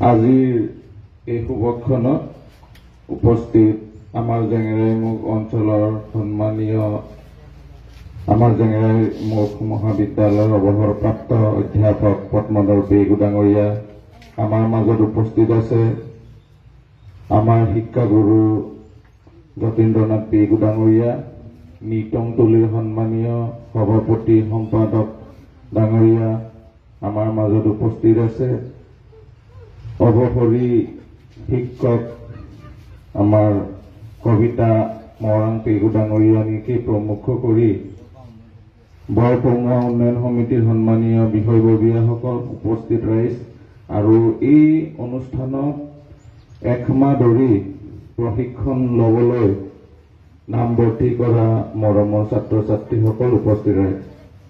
আজিৰ এই শুভক্ষণত উপস্থিত আমাৰ জেঙেৰাইমুখ অঞ্চলৰ সন্মানীয় আমাৰ জেঙেৰাইমুখ মহাবিদ্যালয়ৰ অৱসৰপ্ৰাপ্ত অধ্যাপক পদ্মধৰ পেগু ডাঙৰীয়া আমাৰ মাজত উপস্থিত আছে। আমাৰ শিক্ষাগুৰু যতীন্দ্ৰনাথ পেগু ডাঙৰীয়া, নিটংতলীৰ সন্মানীয় সভাপতি সম্পাদক ডাঙৰীয়া আমাৰ মাজত উপস্থিত আছে। অৱসৰী শিক্ষক আমাৰ কবিতা মৰাণ পেগু ডাঙৰীয়ানীকে প্ৰমুখ কৰি বৰপঙুৱা উন্নয়ন সমিতিৰ সন্মানীয় বিষয়ববীয়াসকল উপস্থিত ৰাইজ আৰু এই অনুষ্ঠানত একমাহ ধৰি প্ৰশিক্ষণ ল'বলৈ নামভৰ্তি কৰা মৰমৰ ছাত্ৰ ছাত্ৰীসকল উপস্থিত ৰাইজ,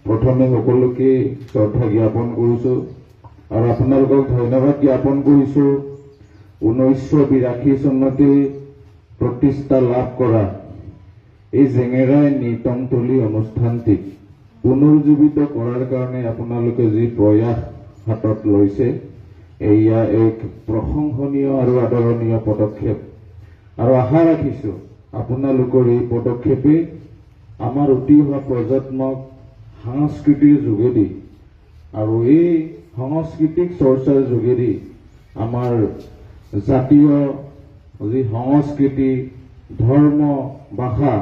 প্ৰথমে সকলোকে শ্ৰদ্ধা জ্ঞাপন কৰিছোঁ আৰু আপোনালোকক ধন্যবাদ জ্ঞাপন কৰিছোঁ। 1982 চনতে প্ৰতিষ্ঠা লাভ কৰা এই জেঙেৰাই নিটংতলী অনুষ্ঠানটিক পুনৰুজ্জীৱিত কৰাৰ কাৰণে আপোনালোকে যি প্ৰয়াস হাতত লৈছে, এয়া এক প্ৰশংসনীয় আৰু আদৰণীয় পদক্ষেপ আৰু আশা ৰাখিছোঁ আপোনালোকৰ এই পদক্ষেপে আমাৰ উঠি অহা প্ৰজন্মক সাংস্কৃতিৰ যোগেদি আৰু এই সাংস্কৃতিক চৰ্চাৰ যোগেদি আমাৰ জাতীয় যি সংস্কৃতি ধৰ্ম ভাষা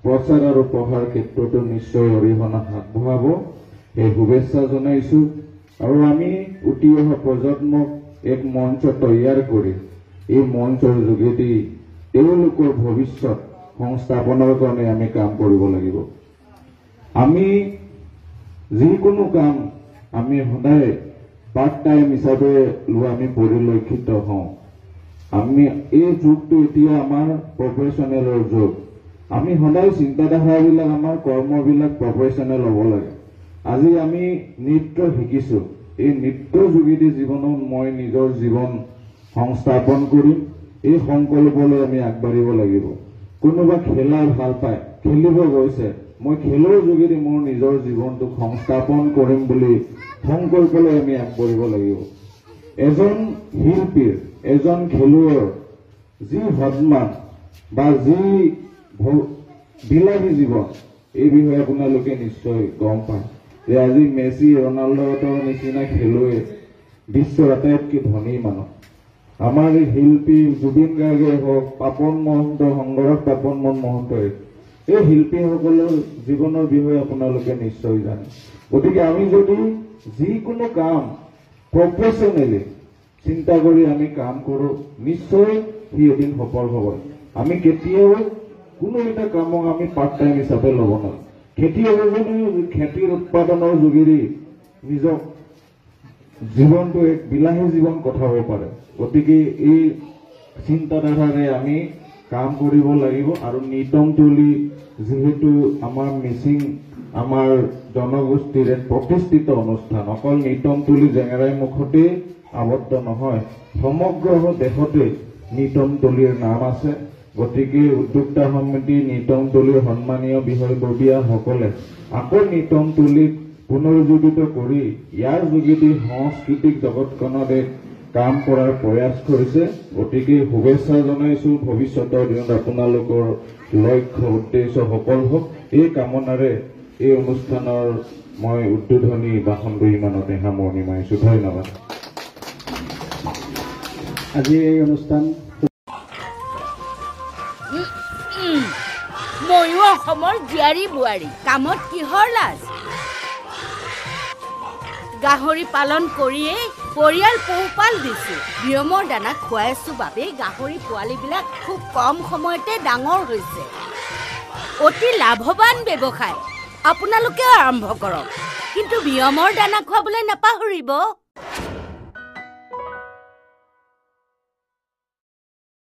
প্ৰচাৰ আৰু প্ৰসাৰ ক্ষেত্ৰতো নিশ্চয় অৰিহণা আগবঢ়াব, এই শুভেচ্ছা জনাইছোঁ। আৰু আমি উঠি অহা প্ৰজন্মক এক মঞ্চ তৈয়াৰ কৰি এই মঞ্চৰ যোগেদি তেওঁলোকৰ ভৱিষ্যত সংস্থাপনৰ কাৰণে আমি কাম কৰিব লাগিব। আমি যিকোনো কাম আমি সদায় পাৰ্ট টাইম হিচাপে লোৱা আমি পৰিলক্ষিত হওঁ। আমি এই যুগটো এতিয়া আমাৰ প্ৰফেশ্যনেলৰ যুগ। আমি সদায় চিন্তাধাৰাবিলাক আমাৰ কৰ্মবিলাক প্ৰফেশ্যনেল হ'ব লাগে। আজি আমি নৃত্য শিকিছোঁ, এই নৃত্যৰ যোগেদি জীৱনত মই নিজৰ জীৱন সংস্থাপন কৰিম, এই সংকল্পলৈ আমি আগবাঢ়িব লাগিব। কোনোবা খেলা ভাল পায়, খেলিব গৈছে, মই খেলৰ যোগেদি মোৰ নিজৰ জীৱনটোক সংস্থাপন কৰিম বুলি সংকল্পলৈ আমি আগবাঢ়িব লাগিব। এজন শিল্পীৰ এজন খেলুৱৈৰ যি সন্মান বা যি বিলাসী জীৱন, এই বিষয়ে আপোনালোকে নিশ্চয় গম পায় যে আজি মেছি ৰনাল্ডোহঁতৰ নিচিনা খেলুৱৈ বিশ্বৰ আটাইতকৈ ধনী মানুহ। আমাৰ শিল্পী জুবিন গাৰ্গে হওক, পাপন মহন্ত, সংগৰাগ পাপন মহন্তই, এই শিল্পীসকলৰ জীৱনৰ বিষয়ে আপোনালোকে নিশ্চয় জানে। গতিকে আমি যদি যিকোনো কাম প্ৰফেশ্যনেলি চিন্তা কৰি আমি কাম কৰোঁ, নিশ্চয় সি এদিন সফল হ'ব। আমি কেতিয়াও কোনো এটা কামক আমি পাৰ্ট টাইম হিচাপে ল'ব নোৱাৰোঁ। খেতিয়কজনেও খেতিৰ উৎপাদনৰ যোগেদি নিজক জীৱনটো এক বিলাসী জীৱন কটাব পাৰে। গতিকে এই চিন্তাধাৰাৰে আমি কাম কৰিব লাগিব। আৰু নিটংতলী যিহেতু আমাৰ মিচিং আমাৰ জনগোষ্ঠীৰ এক প্ৰতিষ্ঠিত অনুষ্ঠান, অকল নিটংতলী জেঙেৰাইমুখতে আবদ্ধ নহয়, সমগ্ৰ দেশতে নিটংতলীৰ নাম আছে। গতিকে উদ্যোক্তা সমিতি নিটংতলীৰ সন্মানীয় বিষয়ববীয়াসকলে আকৌ নিটংতলীক পুনৰুজ্জীৱিত কৰি ইয়াৰ যোগেদি সাংস্কৃতিক জগতখনত এক কাম কৰাৰ প্ৰয়াস কৰিছে। গতিকে শুভেচ্ছা জনাইছোঁ। ভৱিষ্যতৰ দিনত আপোনালোকৰ লক্ষ্য উদ্দেশ্য সফল হওক, এই কামনাৰে এই অনুষ্ঠানৰ মই উদ্বোধনী ভাষণটো ইমানতে সামৰণি মাৰিছোঁ। ধন্যবাদ। আজি এই অনুষ্ঠান ময়ো অসমৰ জীয়াৰী বোৱাৰী, কামত কিহৰ লাজ? গাহৰি পালন কৰিয়েই পৰিয়াল পোহপাল দিছোঁ। নিয়মৰ দানা খুৱাই আছোঁ বাবেই গাহৰি পোৱালিবিলাক খুব কম সময়তে ডাঙৰ হৈছে। অতি লাভৱান ব্যৱসায়, আপোনালোকেও আৰম্ভ কৰক, কিন্তু নিয়মৰ দানা খুৱাবলৈ নাপাহৰিব।